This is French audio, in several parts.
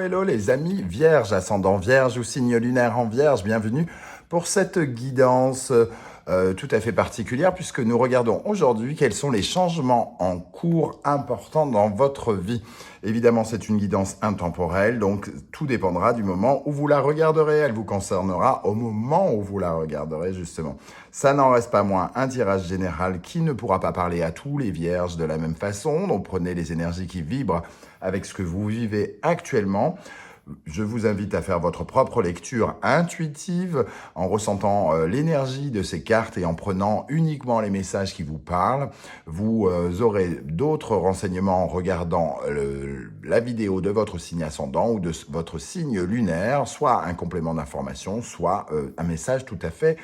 hello les amis vierges, ascendant vierge ou signe lunaire en vierge, bienvenue pour cette guidance tout à fait particulière puisque nous regardons aujourd'hui quels sont les changements en cours importants dans votre vie. Évidemment, c'est une guidance intemporelle, donc tout dépendra du moment où vous la regarderez. Elle vous concernera au moment où vous la regarderez, justement. Ça n'en reste pas moins un tirage général qui ne pourra pas parler à tous les vierges de la même façon. Donc prenez les énergies qui vibrent avec ce que vous vivez actuellement. Je vous invite à faire votre propre lecture intuitive en ressentant l'énergie de ces cartes et en prenant uniquement les messages qui vous parlent. Vous aurez d'autres renseignements en regardant la vidéo de votre signe ascendant ou de votre signe lunaire, soit un complément d'information, soit un message tout à fait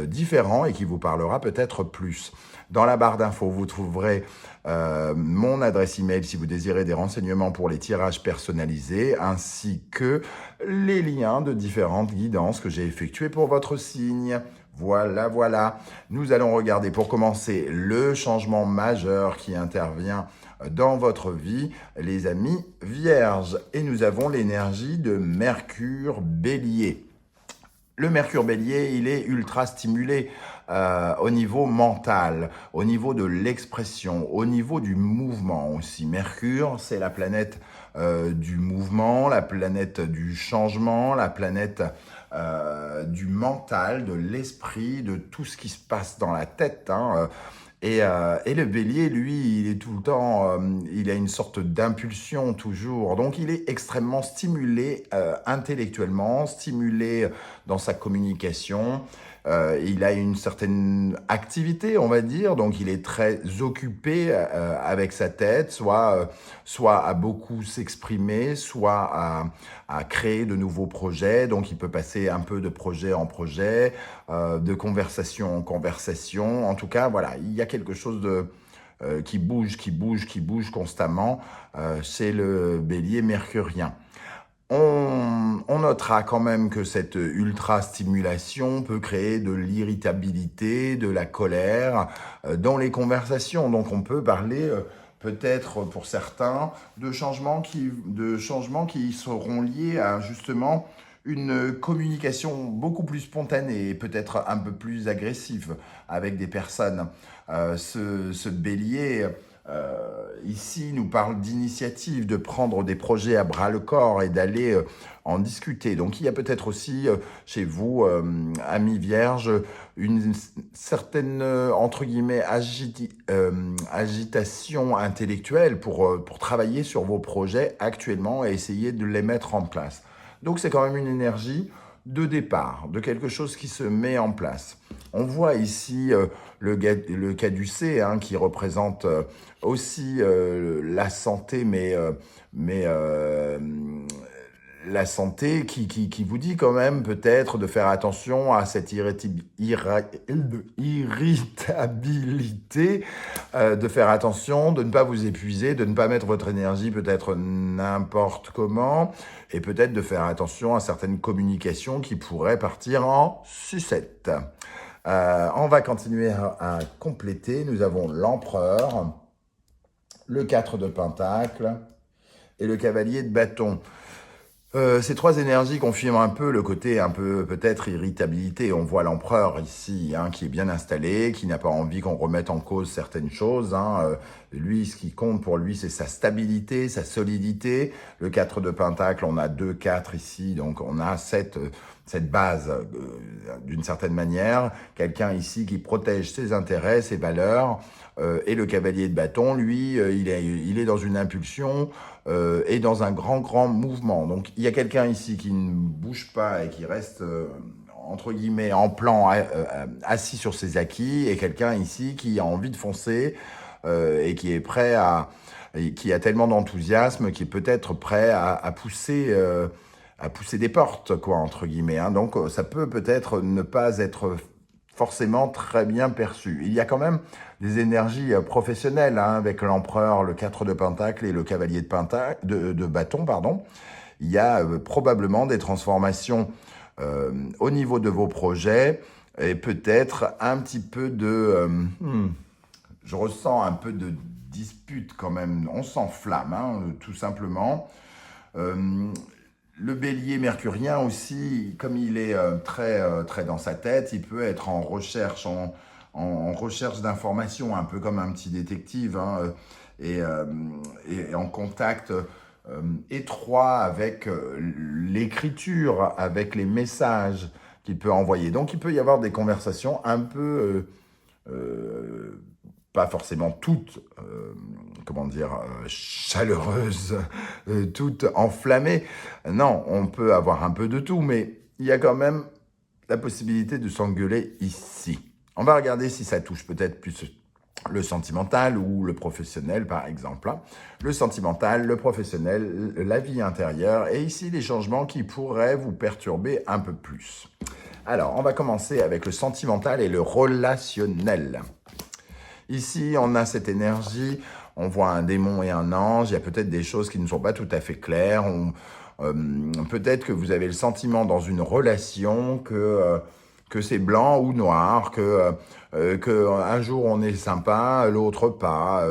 différent et qui vous parlera peut-être plus. Dans la barre d'infos, vous trouverez mon adresse email si vous désirez des renseignements pour les tirages personnalisés, ainsi que les liens de différentes guidances que j'ai effectuées pour votre signe. Voilà. Nous allons regarder pour commencer le changement majeur qui intervient dans votre vie, les amis vierges. Et nous avons l'énergie de Mercure Bélier. Le Mercure Bélier, il est ultra stimulé au niveau mental, au niveau de l'expression, au niveau du mouvement aussi. Mercure, c'est la planète du mouvement, la planète du changement, la planète du mental, de l'esprit, de tout ce qui se passe dans la tête. Et le bélier, lui, il est tout le temps, il a une sorte d'impulsion toujours. Donc, il est extrêmement stimulé intellectuellement, stimulé dans sa communication. Il a une certaine activité, on va dire. Donc, il est très occupé avec sa tête, soit à beaucoup s'exprimer, soit à créer de nouveaux projets. Donc, il peut passer un peu de projet en projet, de conversation en conversation. En tout cas, voilà, il y a quelque chose de qui bouge constamment. C'est le bélier mercurien. On notera quand même que cette ultra-stimulation peut créer de l'irritabilité, de la colère dans les conversations. Donc on peut parler peut-être pour certains de changements qui seront liés à justement une communication beaucoup plus spontanée et peut-être un peu plus agressive avec des personnes. Ce bélier ici nous parle d'initiative, de prendre des projets à bras le corps et d'aller en discuter. Donc il y a peut-être aussi chez vous, amis vierges, une certaine, entre guillemets, agitation intellectuelle pour travailler sur vos projets actuellement et essayer de les mettre en place. Donc c'est quand même une énergie de départ, de quelque chose qui se met en place. On voit ici le caducée qui représente aussi la santé, mais la santé qui vous dit quand même peut-être de faire attention à cette irritabilité, de faire attention, de ne pas vous épuiser, de ne pas mettre votre énergie peut-être n'importe comment, et peut-être de faire attention à certaines communications qui pourraient partir en sucette. On va continuer à compléter. Nous avons l'empereur, le 4 de Pentacle et le cavalier de bâton. Ces trois énergies confirment un peu le côté un peu peut-être irritabilité. On voit l'empereur ici qui est bien installé, qui n'a pas envie qu'on remette en cause certaines choses. Lui, ce qui compte pour lui, c'est sa stabilité, sa solidité. Le 4 de Pentacle, on a 2 4 ici, donc on a cette base d'une certaine manière. Quelqu'un ici qui protège ses intérêts, ses valeurs. Et le cavalier de bâton, lui, il est dans une impulsion et dans un grand mouvement. Donc il y a quelqu'un ici qui ne bouge pas et qui reste entre guillemets en plan assis sur ses acquis, et quelqu'un ici qui a envie de foncer et qui est prêt qui a tellement d'enthousiasme, qui est peut-être prêt à pousser des portes, quoi, entre guillemets. Donc ça peut-être ne pas être forcément très bien perçu. Il y a quand même des énergies professionnelles avec l'empereur, le 4 de Pentacle et le cavalier de bâton, pardon. Il y a probablement des transformations au niveau de vos projets et peut-être un petit peu je ressens un peu de dispute quand même. On s'enflamme, tout simplement. Euh, le bélier mercurien aussi, comme il est très dans sa tête, il peut être en recherche, en recherche d'informations, un peu comme un petit détective, hein, et, euh, et en contact étroit avec l'écriture, avec les messages qu'il peut envoyer. Donc il peut y avoir des conversations un peu pas forcément toutes, comment dire, chaleureuses, toutes enflammées. Non, on peut avoir un peu de tout, mais il y a quand même la possibilité de s'engueuler ici. On va regarder si ça touche peut-être plus le sentimental ou le professionnel, par exemple. Le sentimental, le professionnel, la vie intérieure, et ici les changements qui pourraient vous perturber un peu plus. Alors, on va commencer avec le sentimental et le relationnel. Ici, on a cette énergie, on voit un démon et un ange, il y a peut-être des choses qui ne sont pas tout à fait claires. Peut-être que vous avez le sentiment dans une relation que c'est blanc ou noir, que un jour on est sympa, l'autre pas,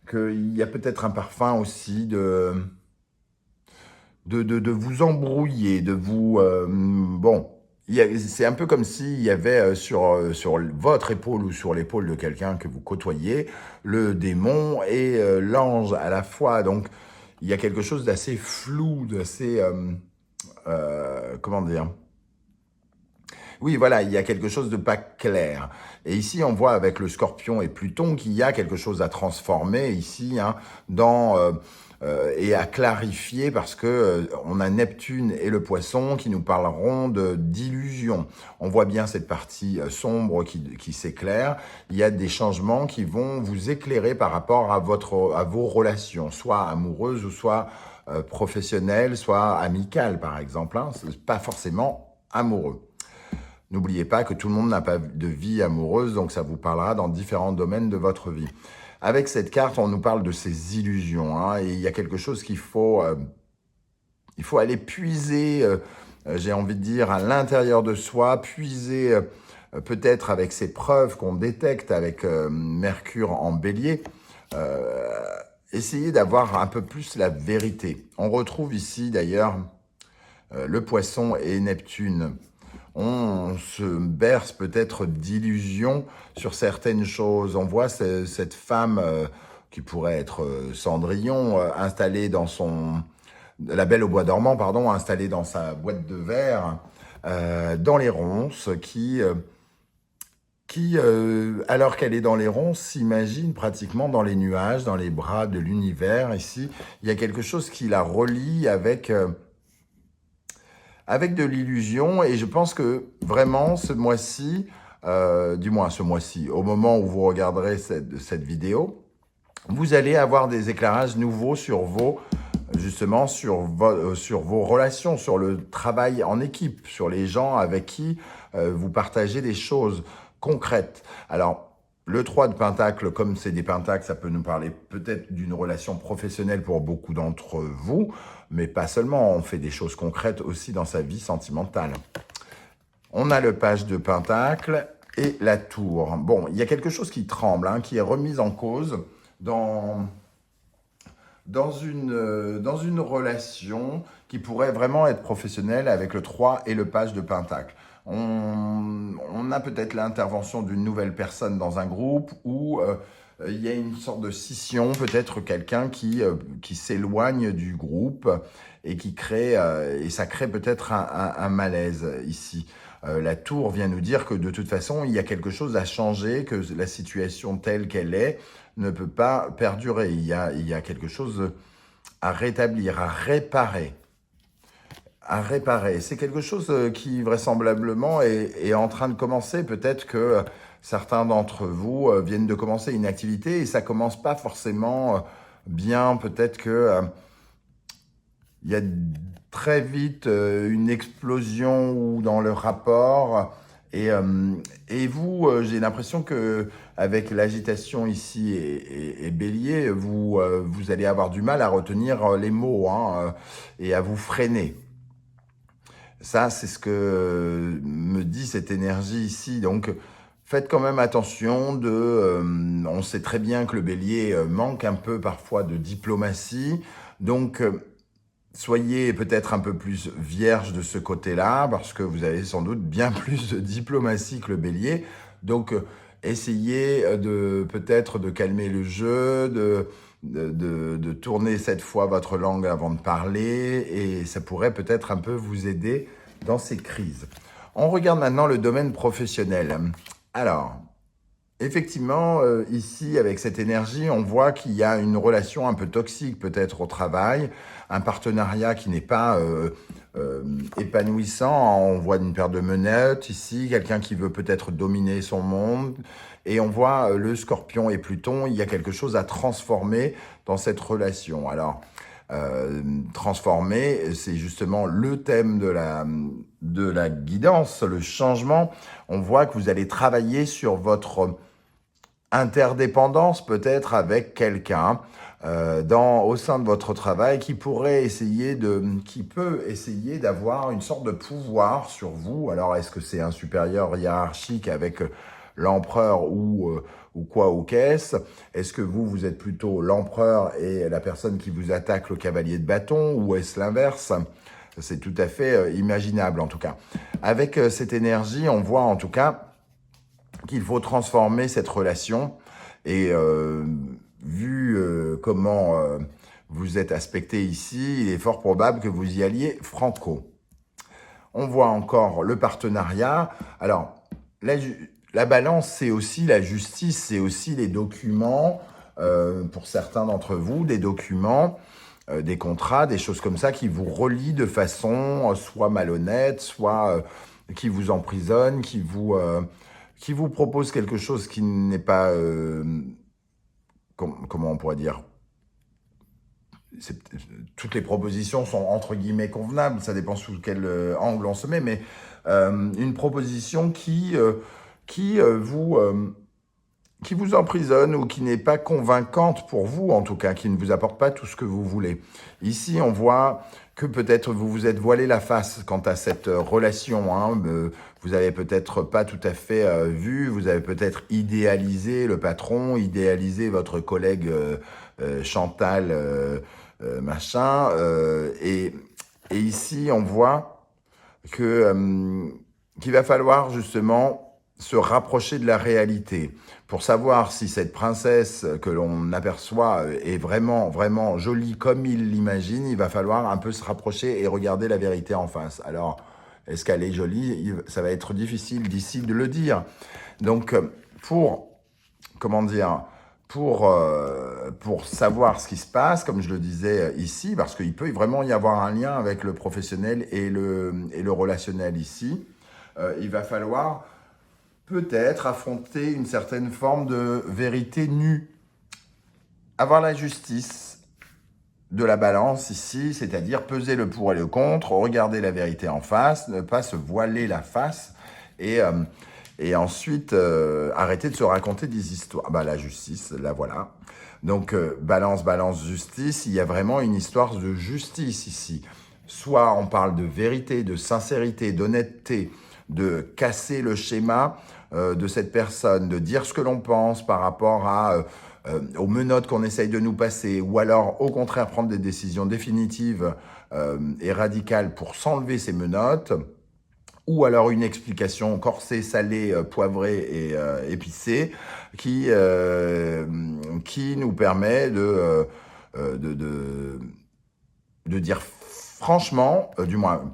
qu'il y a peut-être un parfum aussi de vous embrouiller, de vous... bon, c'est un peu comme s'il y avait sur votre épaule ou sur l'épaule de quelqu'un que vous côtoyez, le démon et l'ange à la fois. Donc, il y a quelque chose d'assez flou, d'assez... comment dire? Oui, voilà, il y a quelque chose de pas clair. Et ici, on voit avec le Scorpion et Pluton qu'il y a quelque chose à transformer ici, hein, et à clarifier parce que on a Neptune et le Poisson qui nous parleront d'illusion. On voit bien cette partie sombre qui s'éclaire. Il y a des changements qui vont vous éclairer par rapport à vos relations, soit amoureuses ou soit professionnelles, soit amicales, par exemple. Hein. C'est pas forcément amoureux. N'oubliez pas que tout le monde n'a pas de vie amoureuse, donc ça vous parlera dans différents domaines de votre vie. Avec cette carte, on nous parle de ces illusions, hein, et il y a quelque chose il faut aller puiser, j'ai envie de dire, à l'intérieur de soi, puiser peut-être avec ces preuves qu'on détecte avec Mercure en bélier, essayer d'avoir un peu plus la vérité. On retrouve ici d'ailleurs le Poisson et Neptune. On se berce peut-être d'illusions sur certaines choses. On voit cette femme qui pourrait être Cendrillon, installée dans la Belle au bois dormant, pardon, installée dans sa boîte de verre, dans les ronces, alors qu'elle est dans les ronces, s'imagine pratiquement dans les nuages, dans les bras de l'univers. Ici, il y a quelque chose qui la relie avec de l'illusion, et je pense que vraiment ce mois-ci, du moins ce mois-ci, au moment où vous regarderez cette vidéo, vous allez avoir des éclairages nouveaux sur justement sur vos relations, sur le travail en équipe, sur les gens avec qui vous partagez des choses concrètes. Alors, le 3 de Pentacle, comme c'est des Pentacles, ça peut nous parler peut-être d'une relation professionnelle pour beaucoup d'entre vous, mais pas seulement, on fait des choses concrètes aussi dans sa vie sentimentale. On a le Page de Pentacle et la Tour. Bon, il y a quelque chose qui tremble, hein, qui est remise en cause dans une relation qui pourrait vraiment être professionnelle avec le 3 et le Page de Pentacle. On a peut-être l'intervention d'une nouvelle personne dans un groupe où il y a une sorte de scission, peut-être quelqu'un qui s'éloigne du groupe et et ça crée peut-être un malaise ici. La tour vient nous dire que de toute façon, il y a quelque chose à changer, que la situation telle qu'elle est ne peut pas perdurer. Il y a quelque chose à rétablir, à réparer. C'est quelque chose qui vraisemblablement est en train de commencer. Peut-être que certains d'entre vous viennent de commencer une activité et ça commence pas forcément bien. Peut-être que il y a très vite une explosion ou dans le rapport. Et vous, j'ai l'impression que avec l'agitation ici et Bélier, vous allez avoir du mal à retenir les mots, hein, et à vous freiner. Ça, c'est ce que me dit cette énergie ici. Donc, faites quand même attention on sait très bien que le Bélier manque un peu parfois de diplomatie. Donc, soyez peut-être un peu plus vierge de ce côté-là, parce que vous avez sans doute bien plus de diplomatie que le bélier. Donc, essayez peut-être de calmer le jeu, de tourner cette fois votre langue avant de parler, et ça pourrait peut-être un peu vous aider dans ces crises. On regarde maintenant le domaine professionnel. Alors, effectivement, ici, avec cette énergie, on voit qu'il y a une relation un peu toxique peut-être au travail, un partenariat qui n'est pas épanouissant. On voit une paire de menottes ici, quelqu'un qui veut peut-être dominer son monde. Et on voit le Scorpion et Pluton, il y a quelque chose à transformer dans cette relation. Alors, transformer, c'est justement le thème de la guidance, le changement. On voit que vous allez travailler sur votre interdépendance peut-être avec quelqu'un au sein de votre travail qui peut essayer d'avoir une sorte de pouvoir sur vous. Alors, est-ce que c'est un supérieur hiérarchique avec l'empereur ou quoi ou qu'est-ce? Est-ce que vous êtes plutôt l'empereur et la personne qui vous attaque, le cavalier de bâton, ou est-ce l'inverse? C'est tout à fait imaginable en tout cas. Avec cette énergie, on voit en tout cas qu'il faut transformer cette relation et vu comment vous êtes aspecté ici, il est fort probable que vous y alliez franco. On voit encore le partenariat. Alors, la balance, c'est aussi la justice, c'est aussi les documents, pour certains d'entre vous, des documents, des contrats, des choses comme ça qui vous relient de façon soit malhonnête, soit qui vous emprisonne, qui vous propose quelque chose qui n'est pas, comment on pourrait dire, toutes les propositions sont entre guillemets convenables, ça dépend sous quel angle on se met, mais une proposition qui vous emprisonne ou qui n'est pas convaincante pour vous, en tout cas, qui ne vous apporte pas tout ce que vous voulez. Ici, on voit que peut-être vous vous êtes voilé la face quant à cette relation. Hein. Vous avez peut-être pas tout à fait vu, vous avez peut-être idéalisé le patron, idéalisé votre collègue Chantal, machin. Et ici, on voit qu'il va falloir justement se rapprocher de la réalité. Pour savoir si cette princesse que l'on aperçoit est vraiment, vraiment jolie comme il l'imagine, il va falloir un peu se rapprocher et regarder la vérité en face. Alors, est-ce qu'elle est jolie? Ça va être difficile d'ici de le dire. Donc, comment dire, pour savoir ce qui se passe, comme je le disais ici, parce qu'il peut vraiment y avoir un lien avec le professionnel et le relationnel ici, il va falloir peut-être affronter une certaine forme de vérité nue. Avoir la justice de la balance ici, c'est-à-dire peser le pour et le contre, regarder la vérité en face, ne pas se voiler la face et ensuite arrêter de se raconter des histoires. La justice, la voilà. Donc balance, balance, justice, il y a vraiment une histoire de justice ici. Soit on parle de vérité, de sincérité, d'honnêteté, de casser le schéma de cette personne, de dire ce que l'on pense par rapport aux menottes qu'on essaye de nous passer, ou alors au contraire prendre des décisions définitives et radicales pour s'enlever ces menottes, ou alors une explication corsée, salée, poivrée et épicée qui nous permet de dire franchement, du moins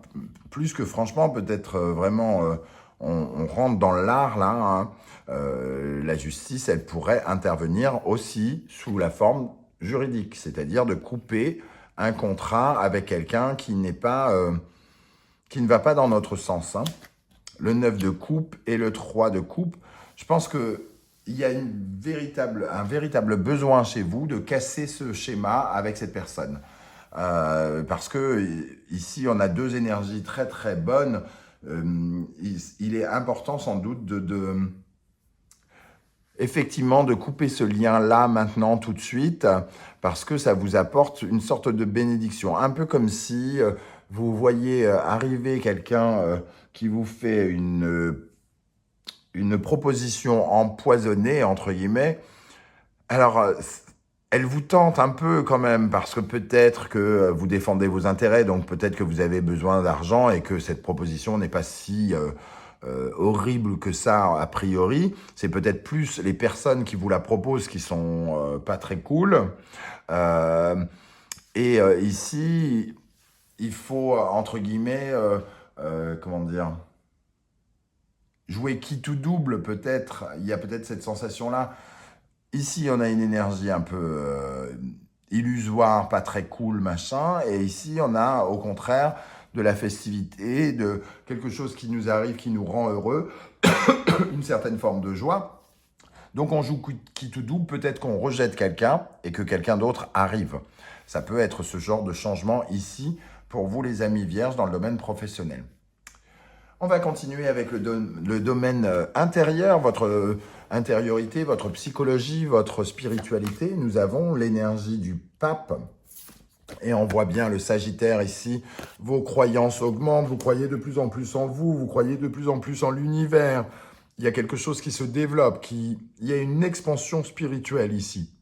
plus que franchement, peut-être vraiment on rentre dans l'art là, hein. La justice, elle pourrait intervenir aussi sous la forme juridique, c'est-à-dire de couper un contrat avec quelqu'un qui ne va pas dans notre sens. Hein. Le 9 de coupe et le 3 de coupe, je pense qu'il y a un véritable besoin chez vous de casser ce schéma avec cette personne. Parce que ici, on a deux énergies très très bonnes. Il est important sans doute effectivement de couper ce lien-là maintenant tout de suite parce que ça vous apporte une sorte de bénédiction. Un peu comme si vous voyez arriver quelqu'un qui vous fait une proposition empoisonnée, entre guillemets. Alors, elle vous tente un peu quand même, parce que peut-être que vous défendez vos intérêts, donc peut-être que vous avez besoin d'argent et que cette proposition n'est pas si horrible que ça a priori. C'est peut-être plus les personnes qui vous la proposent qui sont pas très cool. Euh, Ici, il faut, entre guillemets, comment dire, jouer qui tout double peut-être. Il y a peut-être cette sensation-là. Ici, on a une énergie un peu illusoire, pas très cool, machin. Et ici, on a au contraire de la festivité, de quelque chose qui nous arrive, qui nous rend heureux, une certaine forme de joie. Donc on joue qui tout double, peut-être qu'on rejette quelqu'un et que quelqu'un d'autre arrive. Ça peut être ce genre de changement ici pour vous les amis vierges dans le domaine professionnel. On va continuer avec le domaine intérieur, votre intériorité, votre psychologie, votre spiritualité. Nous avons l'énergie du pape. Et on voit bien le Sagittaire ici. Vos croyances augmentent, vous croyez de plus en plus en vous, vous croyez de plus en plus en l'univers. Il y a quelque chose qui se développe, il y a une expansion spirituelle ici.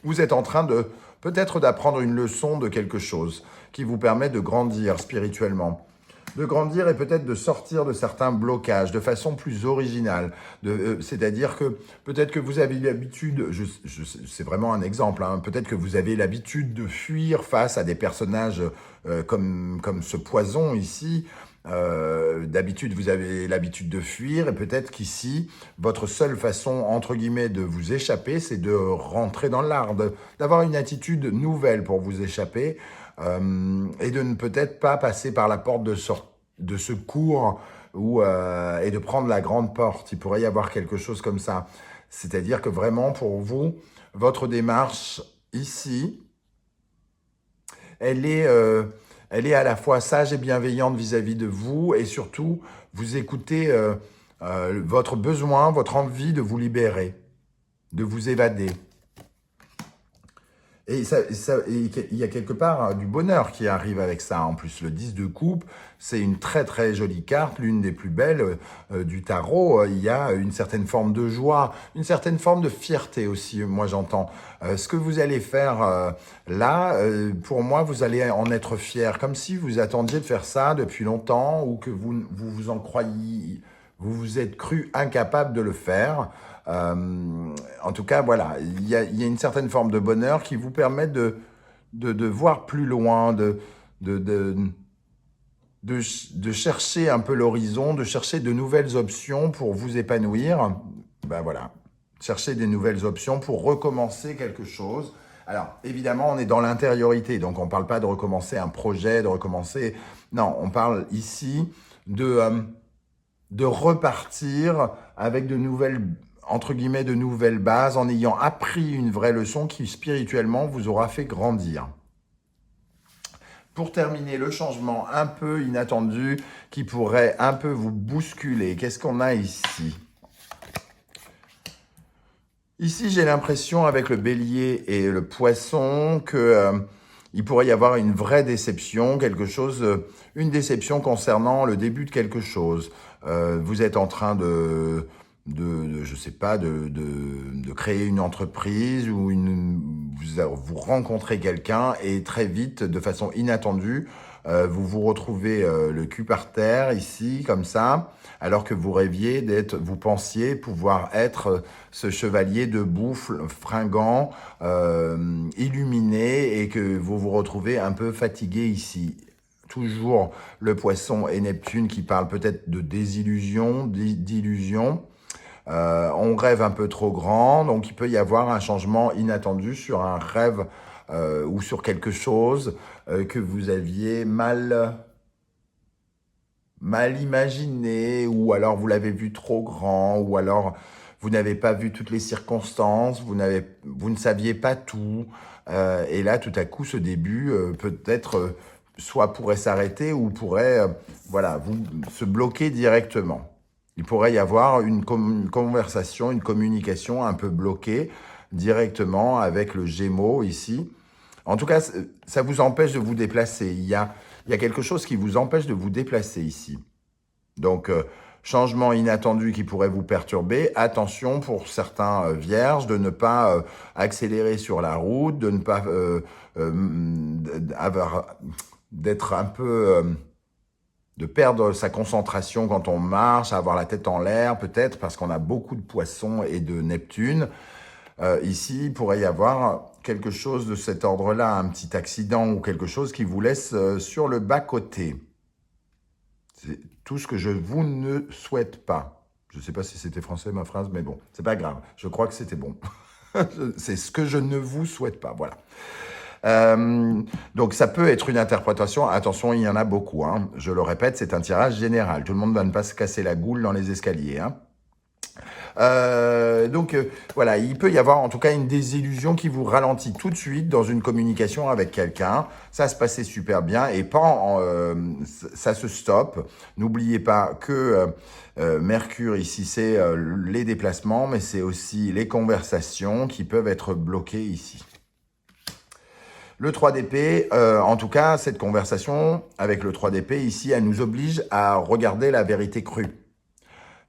Vous êtes en train de peut-être d'apprendre une leçon de quelque chose qui vous permet de grandir spirituellement. De grandir et peut-être de sortir de certains blocages de façon plus originale. C'est-à-dire que peut-être que vous avez l'habitude, c'est vraiment un exemple, hein, peut-être que vous avez l'habitude de fuir face à des personnages comme ce poison ici. D'habitude, vous avez l'habitude de fuir et peut-être qu'ici, votre seule façon, entre guillemets, de vous échapper, c'est de rentrer dans l'art, d'avoir une attitude nouvelle pour vous échapper et de ne peut-être pas passer par la porte de secours et de prendre la grande porte. Il pourrait y avoir quelque chose comme ça. C'est-à-dire que vraiment, pour vous, votre démarche ici, elle est à la fois sage et bienveillante vis-à-vis de vous et surtout, vous écoutez votre besoin, votre envie de vous libérer, de vous évader. Et il y a quelque part du bonheur qui arrive avec ça. En plus, le 10 de coupe, c'est une très très jolie carte, l'une des plus belles du tarot. Il y a une certaine forme de joie, une certaine forme de fierté aussi, moi j'entends. Ce que vous allez faire là, pour moi, vous allez en être fier, comme si vous attendiez de faire ça depuis longtemps ou que vous en croyiez, vous vous êtes cru incapable de le faire. En tout cas, voilà, il y a une certaine forme de bonheur qui vous permet de voir plus loin, de chercher un peu l'horizon, de chercher de nouvelles options pour vous épanouir. Ben voilà, chercher des nouvelles options pour recommencer quelque chose. Alors, évidemment, on est dans l'intériorité, donc on ne parle pas de recommencer un projet, de recommencer... Non, on parle ici de repartir avec de nouvelles, entre guillemets, de nouvelles bases, en ayant appris une vraie leçon qui, spirituellement, vous aura fait grandir. Pour terminer, le changement un peu inattendu qui pourrait un peu vous bousculer. Qu'est-ce qu'on a ici ? Ici, j'ai l'impression, avec le bélier et le poisson, que il pourrait y avoir une vraie déception, une déception concernant le début de quelque chose. Vous êtes en train je sais pas, de créer une entreprise ou vous rencontrez quelqu'un et très vite, de façon inattendue, vous vous retrouvez le cul par terre ici, comme ça, alors que vous rêviez vous pensiez pouvoir être ce chevalier debout, fringant, illuminé, et que vous vous retrouvez un peu fatigué ici. Toujours le poisson et Neptune qui parlent peut-être de désillusion, d'illusion. On rêve un peu trop grand, donc il peut y avoir un changement inattendu sur un rêve ou sur quelque chose que vous aviez mal imaginé, ou alors vous l'avez vu trop grand, ou alors vous n'avez pas vu toutes les circonstances, vous ne saviez pas tout, et là tout à coup ce début peut-être soit pourrait s'arrêter ou pourrait se bloquer directement. Il pourrait y avoir une conversation, une communication un peu bloquée directement avec le Gémeaux ici. En tout cas, ça vous empêche de vous déplacer. Il y a quelque chose qui vous empêche de vous déplacer ici. Donc, changement inattendu qui pourrait vous perturber. Attention pour certains vierges de ne pas accélérer sur la route, de ne pas d'être un peu... de perdre sa concentration quand on marche, avoir la tête en l'air peut-être, parce qu'on a beaucoup de poissons et de Neptune. Ici, il pourrait y avoir quelque chose de cet ordre-là, un petit accident ou quelque chose qui vous laisse sur le bas-côté. C'est tout ce que je vous ne souhaite pas. Je ne sais pas si c'était français ma phrase, mais bon, c'est pas grave. Je crois que c'était bon. C'est ce que je ne vous souhaite pas, voilà. Donc ça peut être une interprétation, attention il y en a beaucoup, hein. Je le répète, c'est un tirage général, tout le monde ne va pas se casser la goule dans les escaliers, hein. Voilà, il peut y avoir en tout cas une désillusion qui vous ralentit tout de suite dans une communication avec quelqu'un. Ça se passait super bien et ça se stoppe. N'oubliez pas que Mercure ici, c'est les déplacements, mais c'est aussi les conversations qui peuvent être bloquées ici. Le 3 d'épée, en tout cas, cette conversation avec le 3 d'épée ici, elle nous oblige à regarder la vérité crue.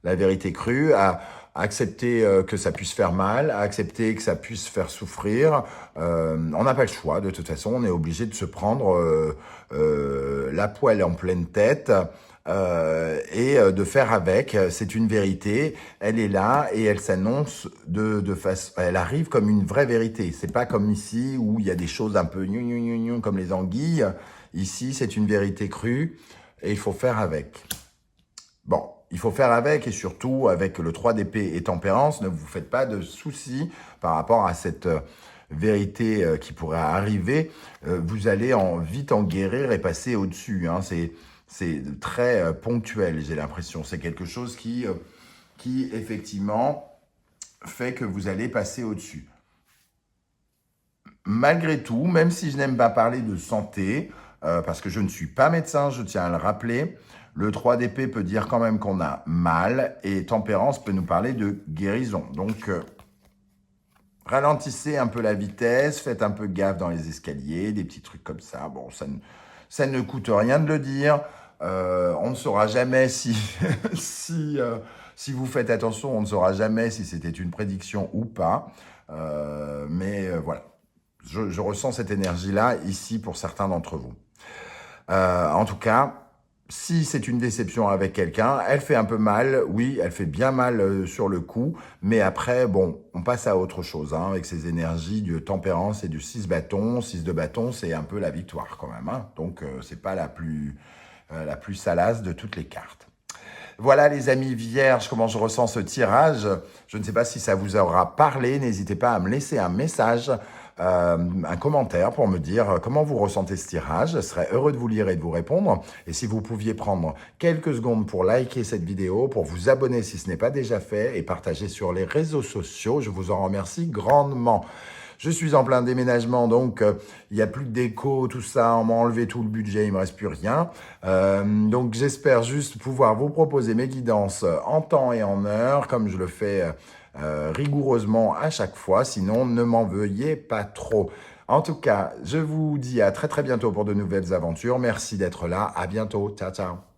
La vérité crue, à accepter que ça puisse faire mal, à accepter que ça puisse faire souffrir. On n'a pas le choix, de toute façon, on est obligé de se prendre la poêle en pleine tête et de faire avec. C'est une vérité, elle est là et elle s'annonce de façon... Elle arrive comme une vraie vérité. C'est pas comme ici où il y a des choses un peu comme les anguilles. Ici, c'est une vérité crue et il faut faire avec. Bon. Il faut faire avec et surtout avec le 3 d'épée et tempérance, ne vous faites pas de soucis par rapport à cette vérité qui pourrait arriver. Vous allez vite en guérir et passer au-dessus. Hein. C'est très ponctuel, j'ai l'impression. C'est quelque chose qui effectivement fait que vous allez passer au-dessus. Malgré tout, même si je n'aime pas parler de santé, parce que je ne suis pas médecin, je tiens à le rappeler, le 3 d'épée peut dire quand même qu'on a mal et tempérance peut nous parler de guérison. Donc, ralentissez un peu la vitesse, faites un peu gaffe dans les escaliers, des petits trucs comme ça. Bon, ça ne coûte rien de le dire. On ne saura jamais si, si vous faites attention, on ne saura jamais si c'était une prédiction ou pas. Voilà, je ressens cette énergie-là ici pour certains d'entre vous. En tout cas, si c'est une déception avec quelqu'un, elle fait un peu mal, oui, elle fait bien mal sur le coup, mais après, bon, on passe à autre chose, hein, avec ces énergies de tempérance et du 6 bâtons. 6 de bâtons, c'est un peu la victoire quand même, hein, donc c'est pas la plus salace de toutes les cartes. Voilà les amis vierges, comment je ressens ce tirage. Je ne sais pas si ça vous aura parlé, n'hésitez pas à me laisser un message, un commentaire pour me dire comment vous ressentez ce tirage. Je serais heureux de vous lire et de vous répondre. Et si vous pouviez prendre quelques secondes pour liker cette vidéo, pour vous abonner si ce n'est pas déjà fait et partager sur les réseaux sociaux, je vous en remercie grandement. Je suis en plein déménagement, donc il n'y a plus de déco, tout ça, on m'a enlevé tout le budget, il ne me reste plus rien. Donc j'espère juste pouvoir vous proposer mes guidances en temps et en heure, comme je le fais rigoureusement à chaque fois, sinon ne m'en veuillez pas trop. En tout cas, je vous dis à très bientôt pour de nouvelles aventures. Merci d'être là, à bientôt, ciao ciao.